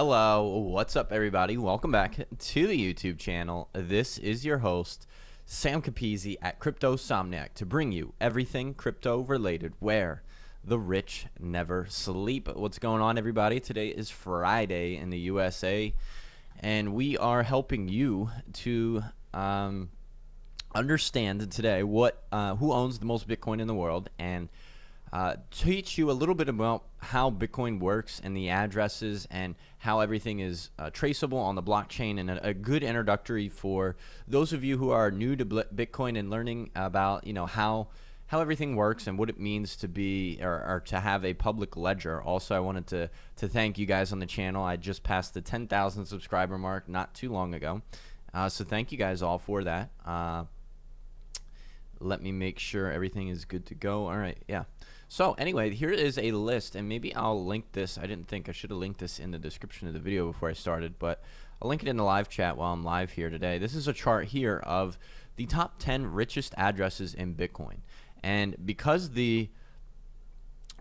Hello, what's up everybody? Welcome back to the YouTube channel. This is your host, Sam Capizzi at Crypto Somniac to bring you everything crypto related where the rich never sleep. What's going on everybody? Today is Friday in the USA and we are helping you to understand today who owns the most Bitcoin in the world and teach you a little bit about how Bitcoin works and the addresses and how everything is traceable on the blockchain, and a good introductory for those of you who are new to Bitcoin and learning about how everything works and what it means to be or to have a public ledger. Also, I wanted to thank you guys on the channel. I just passed the 10,000 subscriber mark not too long ago, so thank you guys all for that. Let me make sure everything is good to go. All right, yeah. So anyway, here is a list, and maybe I'll link this. I didn't think I should have linked this in the description of the video before I started, but I'll link it in the live chat while I'm live here today. This is a chart here of the top 10 richest addresses in Bitcoin, and because the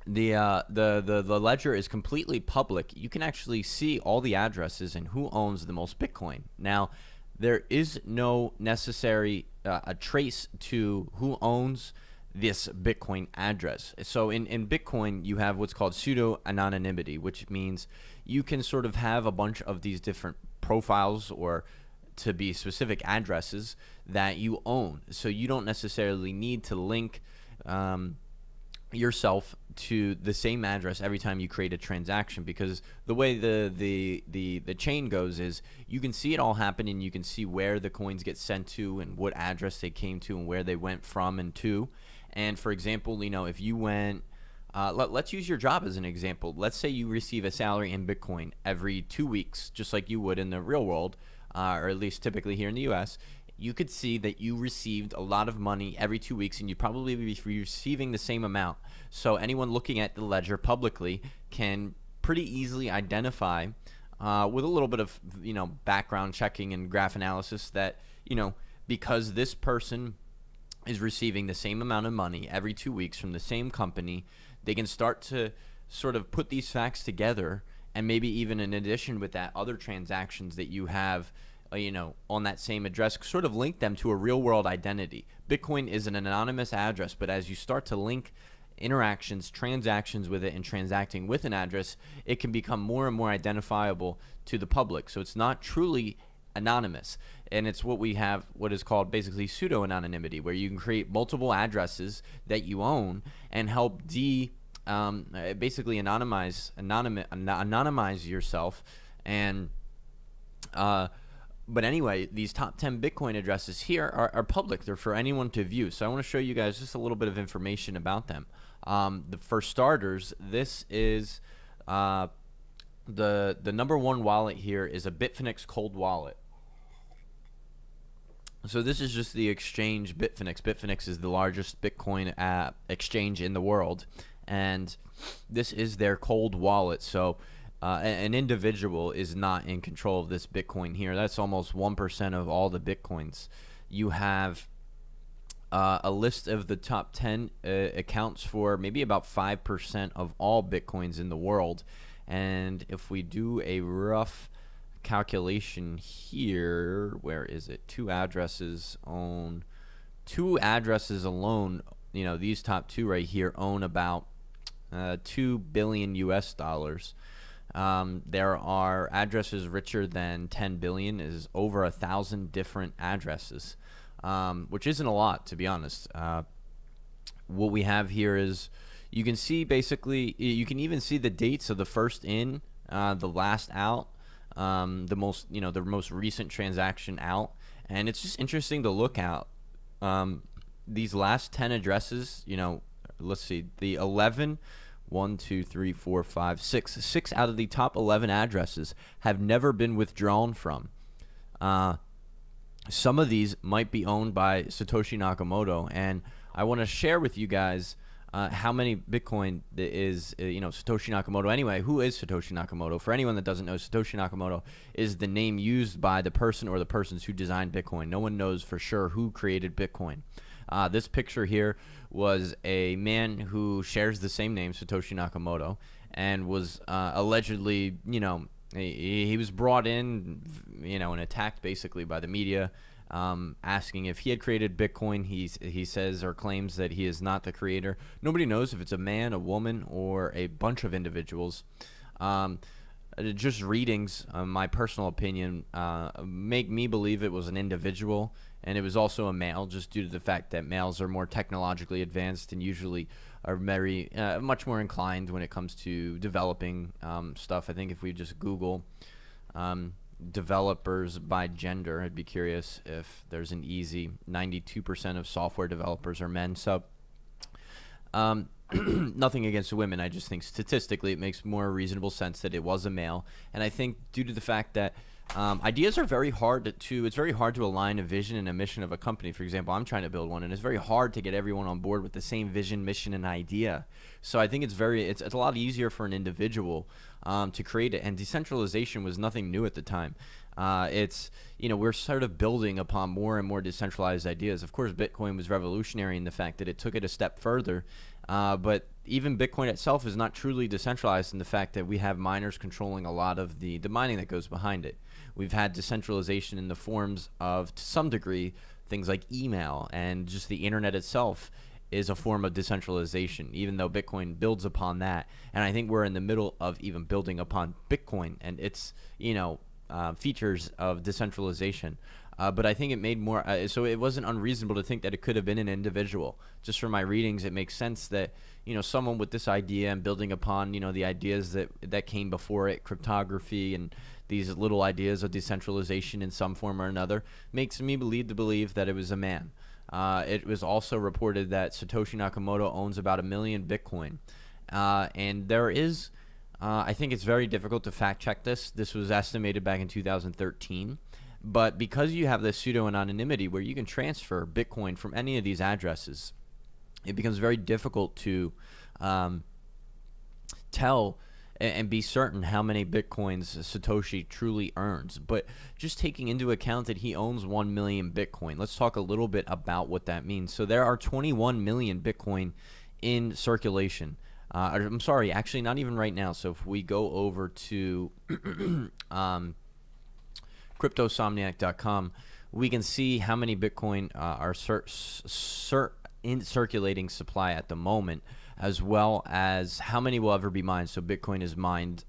ledger is completely public, you can actually see all the addresses and who owns the most Bitcoin. Now, there is no necessary a trace to who owns this Bitcoin address. So in Bitcoin, you have what's called pseudo-anonymity, which means you can sort of have a bunch of these different profiles, or to be specific, addresses that you own. So you don't necessarily need to link yourself to the same address every time you create a transaction, because the way the chain goes is you can see it all happen, and you can see where the coins get sent to and what address they came to and where they went from and to. And for example, if you went, let's use your job as an example. Let's say you receive a salary in Bitcoin every 2 weeks, just like you would in the real world, or at least typically here in the US. You could see that you received a lot of money every 2 weeks, and you'd probably be receiving the same amount. So anyone looking at the ledger publicly can pretty easily identify with a little bit of background checking and graph analysis that because this person is receiving the same amount of money every 2 weeks from the same company, they can start to sort of put these facts together, and maybe even in addition with that, other transactions that you have on that same address, sort of link them to a real world identity. Bitcoin is an anonymous address, but as you start to link interactions, transactions with it, and transacting with an address, it can become more and more identifiable to the public. So it's not truly anonymous, and it's what we have, what is called basically pseudo-anonymity, where you can create multiple addresses that you own and help basically anonymize yourself. And but anyway, these top 10 Bitcoin addresses here are public. They're for anyone to view. So I want to show you guys just a little bit of information about them. For starters, this is the number one wallet here is a Bitfinex cold wallet. So this is just the exchange Bitfinex. Bitfinex is the largest Bitcoin exchange in the world, and this is their cold wallet. So an individual is not in control of this Bitcoin here. That's almost 1% of all the Bitcoins. You have a list of the top 10 accounts for maybe about 5% of all Bitcoins in the world. And if we do a rough calculation here, where is it? Two addresses alone, these top two right here own about $2 billion US. There are addresses richer than 10 billion, is over 1,000 different addresses, which isn't a lot, to be honest. What we have here is, you can see basically, you can even see the dates of the first in, the last out, the most recent transaction out, and it's just interesting to look at these last 10 addresses. Let's see, the 11. 1, 2, 3, 4, 5, 6. 6 out of the top 11 addresses have never been withdrawn from. Some of these might be owned by Satoshi Nakamoto, and I want to share with you guys how many Bitcoin is Satoshi Nakamoto. Anyway, who is Satoshi Nakamoto? For anyone that doesn't know, Satoshi Nakamoto is the name used by the person or the persons who designed Bitcoin. No one knows for sure who created Bitcoin. This picture here was a man who shares the same name, Satoshi Nakamoto, and was allegedly, he was brought in, and attacked basically by the media, asking if he had created Bitcoin. He says or claims that he is not the creator. Nobody knows if it's a man, a woman, or a bunch of individuals. Just readings, my personal opinion, make me believe it was an individual, and it was also a male, just due to the fact that males are more technologically advanced and usually are very much more inclined when it comes to developing stuff. I think if we just Google developers by gender, I'd be curious if there's an easy 92% of software developers are men. So nothing against the women. I just think statistically it makes more reasonable sense that it was a male. And I think due to the fact that ideas are very hard it's very hard to align a vision and a mission of a company. For example, I'm trying to build one, and it's very hard to get everyone on board with the same vision, mission, and idea. So I think it's a lot easier for an individual to create it. And decentralization was nothing new at the time. We're sort of building upon more and more decentralized ideas. Of course, Bitcoin was revolutionary in the fact that it took it a step further. But even Bitcoin itself is not truly decentralized in the fact that we have miners controlling a lot of the mining that goes behind it. We've had decentralization in the forms of, to some degree, things like email, and just the internet itself is a form of decentralization, even though Bitcoin builds upon that. And I think we're in the middle of even building upon Bitcoin and its, features of decentralization. But I think it made more, so it wasn't unreasonable to think that it could have been an individual. Just from my readings, it makes sense that, someone with this idea and building upon, the ideas that came before it, cryptography and these little ideas of decentralization in some form or another, makes me believe that it was a man. It was also reported that Satoshi Nakamoto owns about 1 million Bitcoin. And there is, I think it's very difficult to fact check this. This was estimated back in 2013. But because you have this pseudo-anonymity where you can transfer Bitcoin from any of these addresses, it becomes very difficult to tell and be certain how many Bitcoins Satoshi truly earns. But just taking into account that he owns 1 million Bitcoin, let's talk a little bit about what that means. So there are 21 million Bitcoin in circulation. I'm sorry, actually not even right now. So if we go over to cryptosomniac.com, we can see how many Bitcoin are in circulating supply at the moment, as well as how many will ever be mined. So Bitcoin is mined,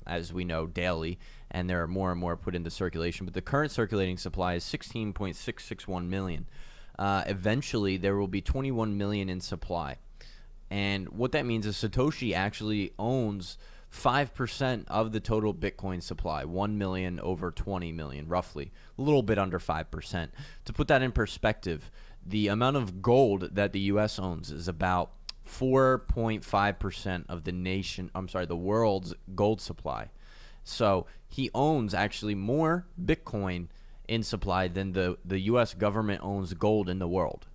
as we know, daily, and there are more and more put into circulation. But the current circulating supply is 16.661 million. Eventually, there will be 21 million in supply. And what that means is Satoshi actually owns 5% of the total Bitcoin supply, 1 million over 20 million, roughly, a little bit under 5%. To put that in perspective, the amount of gold that the U.S. owns is about 4.5% of the world's gold supply. So he owns actually more Bitcoin in supply than the U.S. government owns gold in the world.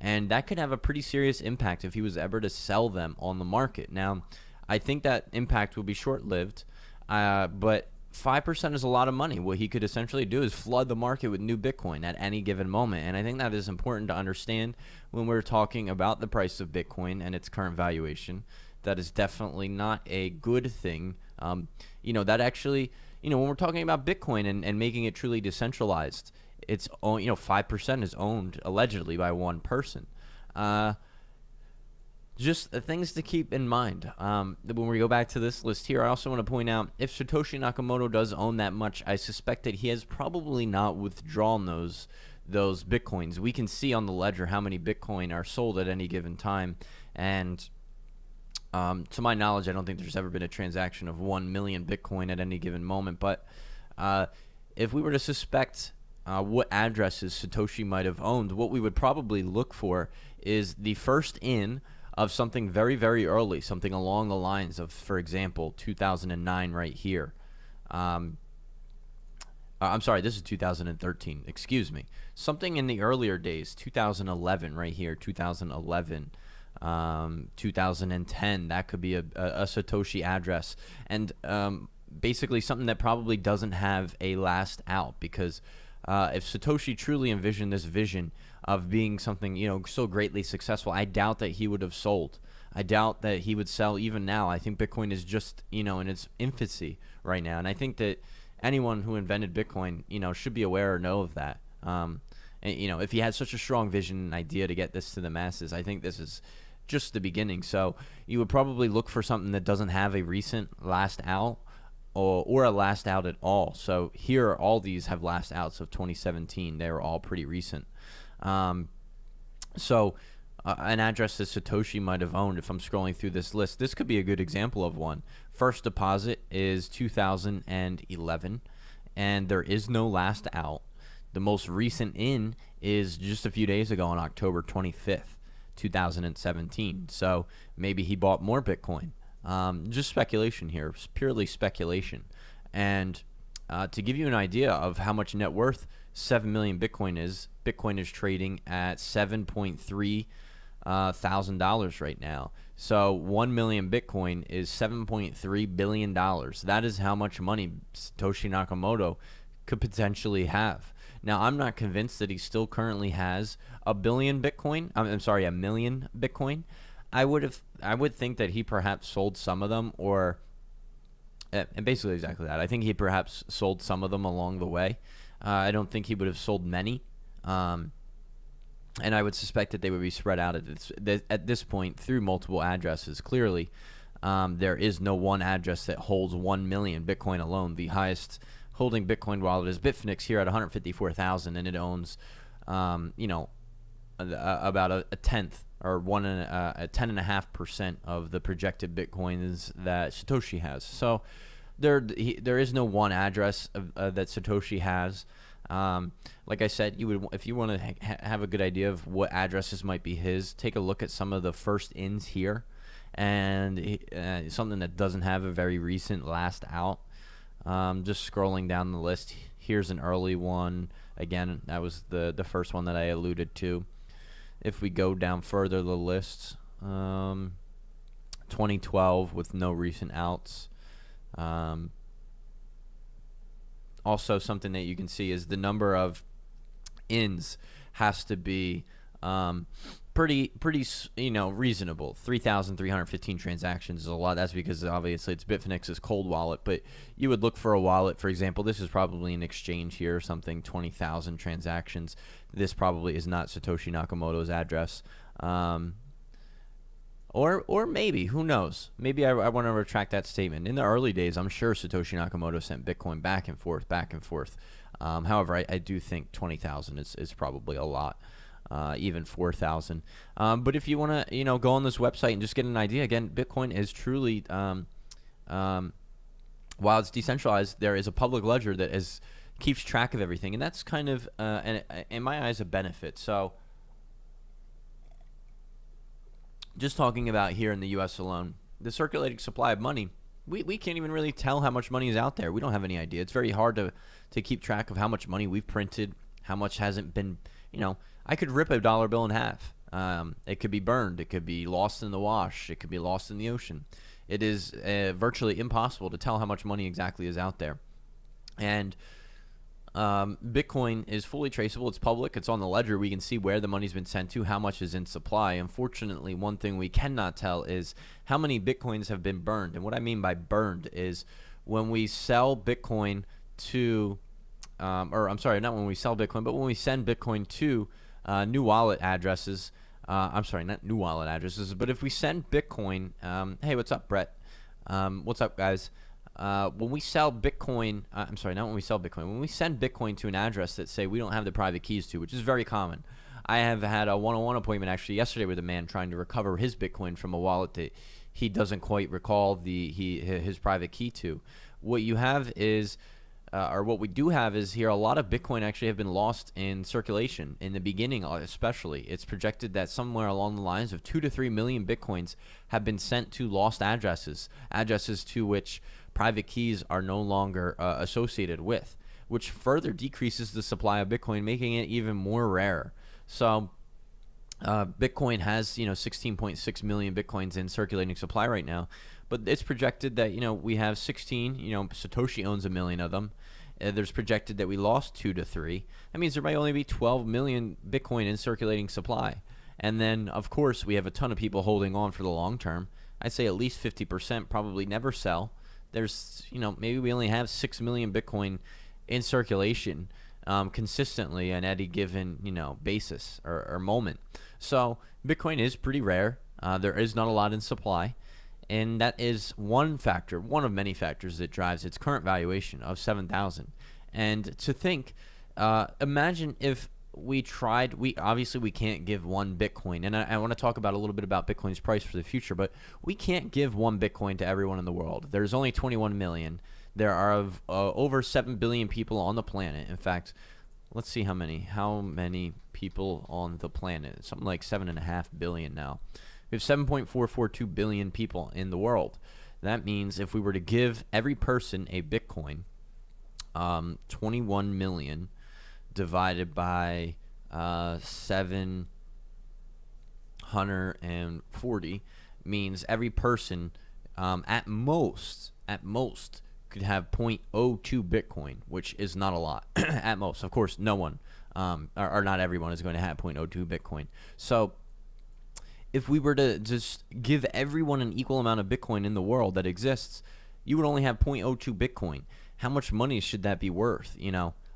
And that could have a pretty serious impact if he was ever to sell them on the market. Now, I think that impact will be short-lived, but 5% is a lot of money. What he could essentially do is flood the market with new Bitcoin at any given moment. And I think that is important to understand when we're talking about the price of Bitcoin and its current valuation. That is definitely not a good thing. That actually, when we're talking about Bitcoin and making it truly decentralized, it's 5% is owned allegedly by one person. Just things to keep in mind. When we go back to this list here, I also want to point out, if Satoshi Nakamoto does own that much, I suspect that he has probably not withdrawn those Bitcoins. We can see on the ledger how many Bitcoin are sold at any given time. And to my knowledge, I don't think there's ever been a transaction of 1 million Bitcoin at any given moment. But if we were to suspect what addresses Satoshi might have owned, what we would probably look for is the first in of something very, very early, something along the lines of, for example, 2009 right here. I'm sorry, this is 2013, excuse me. Something in the earlier days, 2011 right here, 2011, 2010, that could be a Satoshi address. And basically something that probably doesn't have a last out, because if Satoshi truly envisioned this vision of being something, so greatly successful, I doubt that he would have sold I doubt that he would sell even now. I think Bitcoin is just, in its infancy right now. And I think that anyone who invented Bitcoin, should be aware or know of that. And, if he had such a strong vision and idea to get this to the masses, I think this is just the beginning. So you would probably look for something that doesn't have a recent last out or a last out at all. So here, all these have last outs of 2017. They were all pretty recent. So an address that Satoshi might have owned, if I'm scrolling through this list, this could be a good example of one. First deposit is 2011, and there is no last out. The most recent in is just a few days ago on October 25th, 2017. So maybe he bought more Bitcoin. Just speculation here, it's purely speculation. And to give you an idea of how much net worth 7 million Bitcoin is trading at $7.3 thousand right now. So 1 million Bitcoin is $7.3 billion. That is how much money Satoshi Nakamoto could potentially have. Now, I'm not convinced that he still currently has a billion Bitcoin. I'm sorry, a million Bitcoin. I would think that he perhaps sold some of them, or and basically exactly that. I think he perhaps sold some of them along the way. I don't think he would have sold many, and I would suspect that they would be spread out at this point through multiple addresses. Clearly, there is no one address that holds 1 million Bitcoin alone. The highest holding Bitcoin wallet is Bitfinex here at 154,000, and it owns, about a tenth or 10.5% of the projected Bitcoins that Satoshi has. So there is no one address that Satoshi has. Like I said, if you want to have a good idea of what addresses might be his, take a look at some of the first ins here, and something that doesn't have a very recent last out. Just scrolling down the list, here's an early one. Again, that was the first one that I alluded to. If we go down further the list, 2012 with no recent outs. Also, something that you can see is the number of ins has to be pretty reasonable. 3,315 transactions is a lot. That's because obviously it's Bitfinex's cold wallet, but you would look for a wallet, for example, this is probably an exchange here or something, 20,000 transactions. This probably is not Satoshi Nakamoto's address. Or maybe, who knows? Maybe I want to retract that statement. In the early days, I'm sure Satoshi Nakamoto sent Bitcoin back and forth. However, I do think 20,000 is probably a lot. Even 4,000. But if you want to, go on this website and just get an idea, again, Bitcoin is truly, while it's decentralized, there is a public ledger that keeps track of everything, and that's kind of, in my eyes, a benefit. So, just talking about here in the U.S. alone, the circulating supply of money, we can't even really tell how much money is out there. We don't have any idea. It's very hard to keep track of how much money we've printed, how much hasn't been, I could rip a dollar bill in half. It could be burned. It could be lost in the wash. It could be lost in the ocean. It is virtually impossible to tell how much money exactly is out there. And Bitcoin is fully traceable. It's public. It's on the ledger. We can see where the money's been sent to, how much is in supply. Unfortunately, one thing we cannot tell is how many Bitcoins have been burned. And what I mean by burned is when we sell Bitcoin to, or I'm sorry, not when we sell Bitcoin, but when we send Bitcoin to new wallet addresses. I'm sorry, not new wallet addresses, but if we send Bitcoin, hey, what's up, Brett? What's up, guys? When we sell Bitcoin, I'm sorry, not when we sell Bitcoin. When we send Bitcoin to an address that say we don't have the private keys to, which is very common. I have had a one-on-one appointment actually yesterday with a man trying to recover his Bitcoin from a wallet that he doesn't quite recall his private key to. What you have is, or what we do have is here, a lot of Bitcoin actually have been lost in circulation in the beginning, especially. It's projected that somewhere along the lines of 2 to 3 million Bitcoins have been sent to lost addresses to which private keys are no longer associated with, which further decreases the supply of Bitcoin, making it even more rare. So Bitcoin has 16.6 million Bitcoins in circulating supply right now, but it's projected that we have 16. Satoshi owns 1 million of them. There's projected that we lost 2 to 3. That means there might only be 12 million Bitcoin in circulating supply. And then, of course, we have a ton of people holding on for the long term. I'd say at least 50% probably never sell. There's, maybe we only have 6 million Bitcoin in circulation consistently on any given, basis or moment. So Bitcoin is pretty rare. There is not a lot in supply. And that is one factor, one of many factors that drives its current valuation of 7,000. And to think, imagine if we tried, obviously we can't give one Bitcoin, and I want to talk about a little bit about Bitcoin's price for the future, but we can't give one Bitcoin to everyone in the world. There's only 21 million. There are over 7 billion people on the planet. In fact, let's see how many people on the planet. Something like 7.5 billion now. We have 7.442 billion people in the world. That means if we were to give every person a Bitcoin, 21 million divided by 740 means every person at most could have 0.02 Bitcoin, which is not a lot. At most. Of course, no one or not everyone is going to have 0.02 Bitcoin. So if we were to just give everyone an equal amount of Bitcoin in the world that exists, you would only have 0.02 Bitcoin. How much money should that be worth?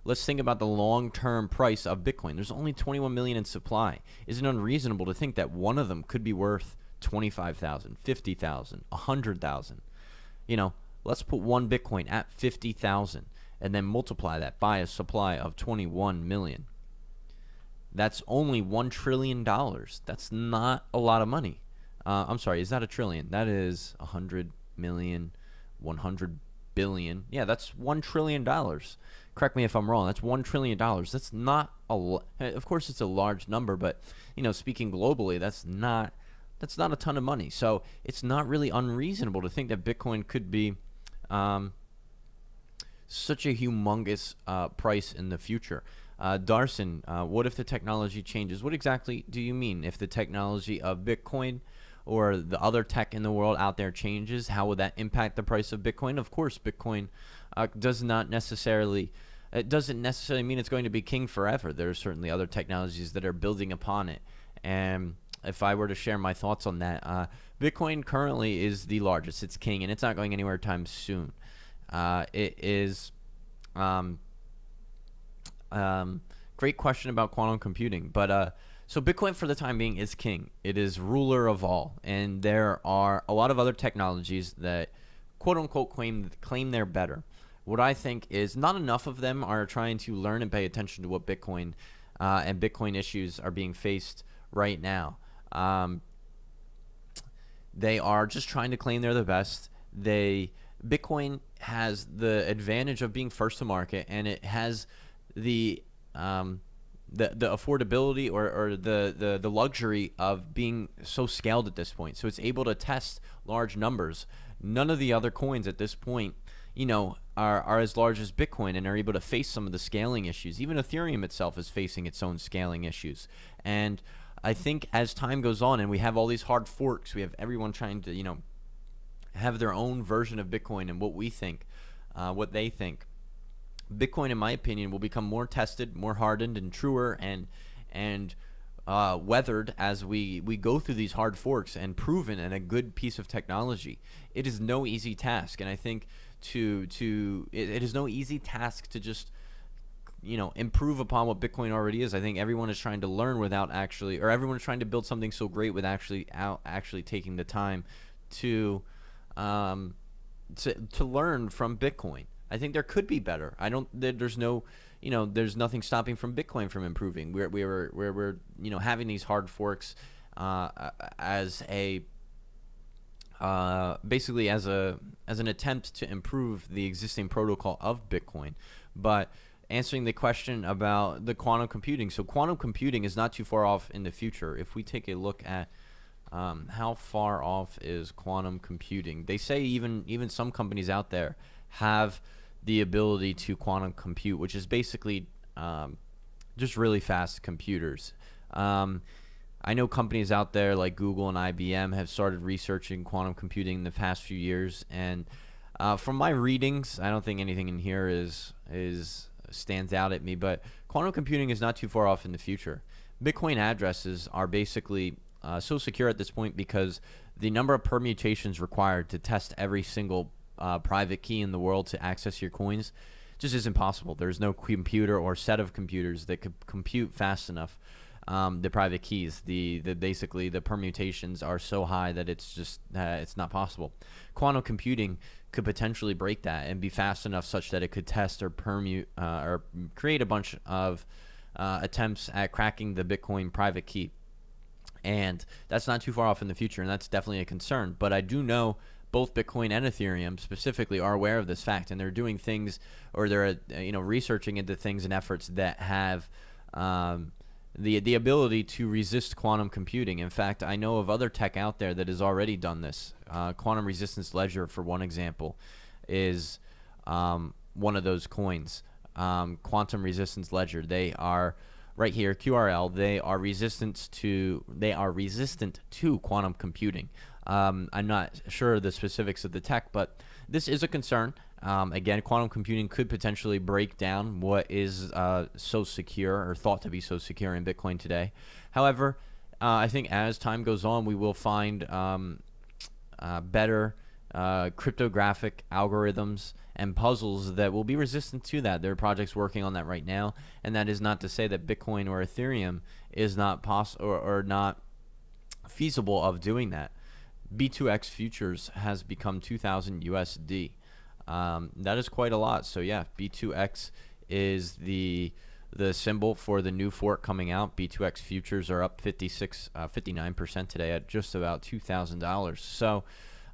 Let's think about the long-term price of Bitcoin. There's only 21 million in supply. Is it unreasonable to think that one of them could be worth 25,000, 50,000, 100,000? Let's put one Bitcoin at 50,000 and then multiply that by a supply of 21 million. That's only $1 trillion. That's not a lot of money. I'm sorry, is that a trillion? That is 100 million, 100 billion. Yeah, that's $1 trillion. Correct me if I'm wrong. That's $1 trillion. That's not a lot. Of course, it's a large number, but speaking globally, that's not a ton of money. So it's not really unreasonable to think that Bitcoin could be such a humongous price in the future. Darson, what if the technology changes? What exactly do you mean? If the technology of Bitcoin or the other tech in the world out there changes, how would that impact the price of Bitcoin? Of course, Bitcoin doesn't necessarily mean it's going to be king forever. There are certainly other technologies that are building upon it. And if I were to share my thoughts on that, Bitcoin currently is the largest. It's king, and it's not going anywhere time soon. It is great question about quantum computing, but so Bitcoin for the time being is king. It is ruler of all, and there are a lot of other technologies that quote unquote claim they're better. What I think is not enough of them are trying to learn and pay attention to what Bitcoin and Bitcoin issues are being faced right now. They are just trying to claim they're the best. Bitcoin has the advantage of being first to market, and it has the affordability or the luxury of being so scaled at this point. So it's able to test large numbers. None of the other coins at this point, are as large as Bitcoin and are able to face some of the scaling issues. Even Ethereum itself is facing its own scaling issues. And I think as time goes on and we have all these hard forks, we have everyone trying to, have their own version of Bitcoin and what we think, what they think. Bitcoin, in my opinion, will become more tested, more hardened, and truer and weathered as we go through these hard forks and proven in a good piece of technology. It is no easy task, and I think it is no easy task to just improve upon what Bitcoin already is. I think everyone is trying to learn without actually, or everyone is trying to build something so great without actually taking the time to learn from Bitcoin. I think there could be better. There's nothing stopping from Bitcoin from improving. We're having these hard forks as basically as an attempt to improve the existing protocol of Bitcoin. But answering the question about the quantum computing, so quantum computing is not too far off in the future. If we take a look at how far off is quantum computing, they say even some companies out there have the ability to quantum compute, which is basically just really fast computers. I know companies out there like Google and IBM have started researching quantum computing in the past few years, and from my readings, I don't think anything in here stands out at me, but quantum computing is not too far off in the future. Bitcoin addresses are basically so secure at this point because the number of permutations required to test every single private key in the world to access your coins just isn't possible. There's no computer or set of computers that could compute fast enough the private keys. Basically the permutations are so high that it's just it's not possible. Quantum computing could potentially break that and be fast enough such that it could test or permute or create a bunch of attempts at cracking the Bitcoin private key. And that's not too far off in the future, and that's definitely a concern. But I do know both Bitcoin and Ethereum specifically are aware of this fact, and they're doing things, or they're researching into things and efforts that have the ability to resist quantum computing. In fact, I know of other tech out there that has already done this. Quantum resistance ledger, for one example, is one of those coins. Quantum resistance ledger. They are right here, QRL. They are resistant to quantum computing. I'm not sure the specifics of the tech, but this is a concern. Again, quantum computing could potentially break down what is so secure, or thought to be so secure in Bitcoin today. However, I think as time goes on, we will find better cryptographic algorithms and puzzles that will be resistant to that. There are projects working on that right now, and that is not to say that Bitcoin or Ethereum is not possible or not feasible of doing that. B2X futures has become 2,000 USD. That is quite a lot. So yeah, B2X is the symbol for the new fork coming out. B2X futures are up 59% today at just about $2,000. So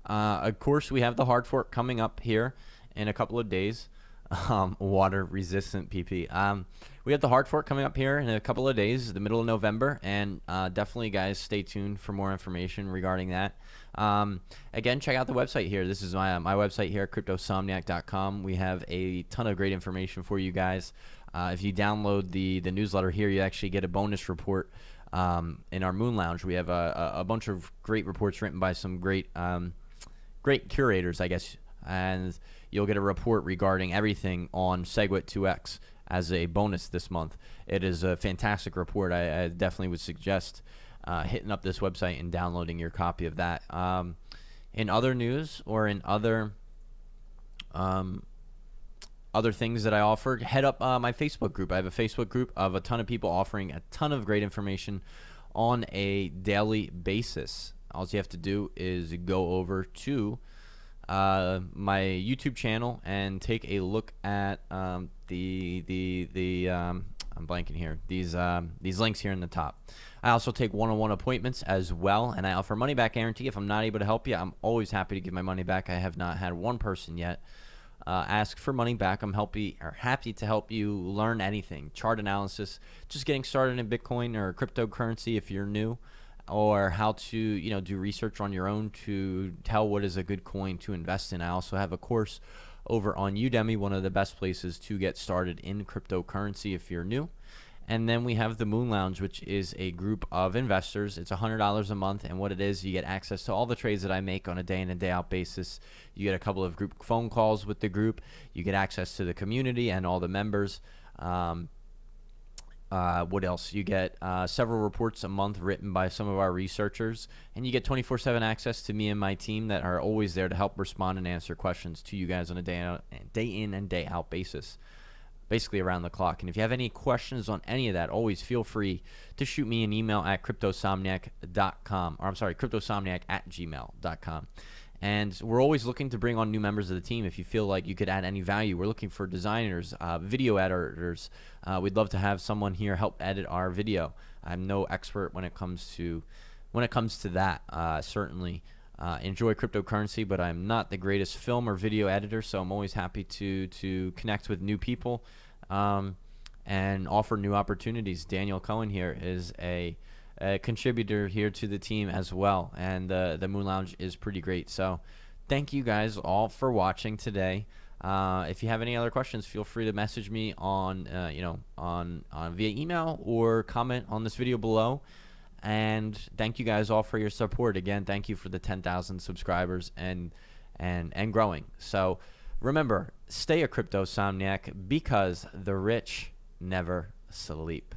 of course, we have the hard fork coming up here in a couple of days. Water resistant PP. We have the hard fork coming up here in a couple of days, the middle of November, and definitely, guys, stay tuned for more information regarding that. Again, check out the website here. This is my website here, cryptosomniac.com. We have a ton of great information for you guys. If you download the newsletter here, you actually get a bonus report in our Moon Lounge. We have a bunch of great reports written by some great curators, I guess, and you'll get a report regarding everything on SegWit 2x as a bonus this month. It is a fantastic report. I definitely would suggest hitting up this website and downloading your copy of that. In other news, or in other things that I offered, head up my Facebook group. I have a Facebook group of a ton of people offering a ton of great information on a daily basis. All you have to do is go over to my YouTube channel and take a look at I'm blanking here. These links here in the top. I also take one-on-one appointments as well, and I offer money back guarantee. If I'm not able to help you, I'm always happy to give my money back. I have not had one person yet ask for money back. I'm happy to help you learn anything, chart analysis, just getting started in Bitcoin or cryptocurrency if you're new, or how to do research on your own to tell what is a good coin to invest in. I also have a course over on Udemy, one of the best places to get started in cryptocurrency if you're new. And then we have the Moon Lounge, which is a group of investors. It's $100 a month, and what it is, you get access to all the trades that I make on a day in and day out basis. You get a couple of group phone calls with the group. You get access to the community and all the members. What else? You get several reports a month written by some of our researchers, and you get 24/7 access to me and my team that are always there to help respond and answer questions to you guys on a day in and day out basis, basically around the clock. And if you have any questions on any of that, always feel free to shoot me an email at cryptosomniac.com, or I'm sorry, cryptosomniac@gmail.com. And we're always looking to bring on new members of the team. If you feel like you could add any value, we're looking for designers, video editors. We'd love to have someone here help edit our video. I'm no expert when it comes to that. Certainly enjoy cryptocurrency, but I'm not the greatest film or video editor. So I'm always happy to connect with new people and offer new opportunities. Daniel Cohen here is a contributor here to the team as well, and the Moon Lounge is pretty great. So thank you guys all for watching today. If you have any other questions, feel free to message me on via email or comment on this video below. And thank you guys all for your support. Again, thank you for the 10,000 subscribers and growing. So remember, stay a crypto somniac, because the rich never sleep.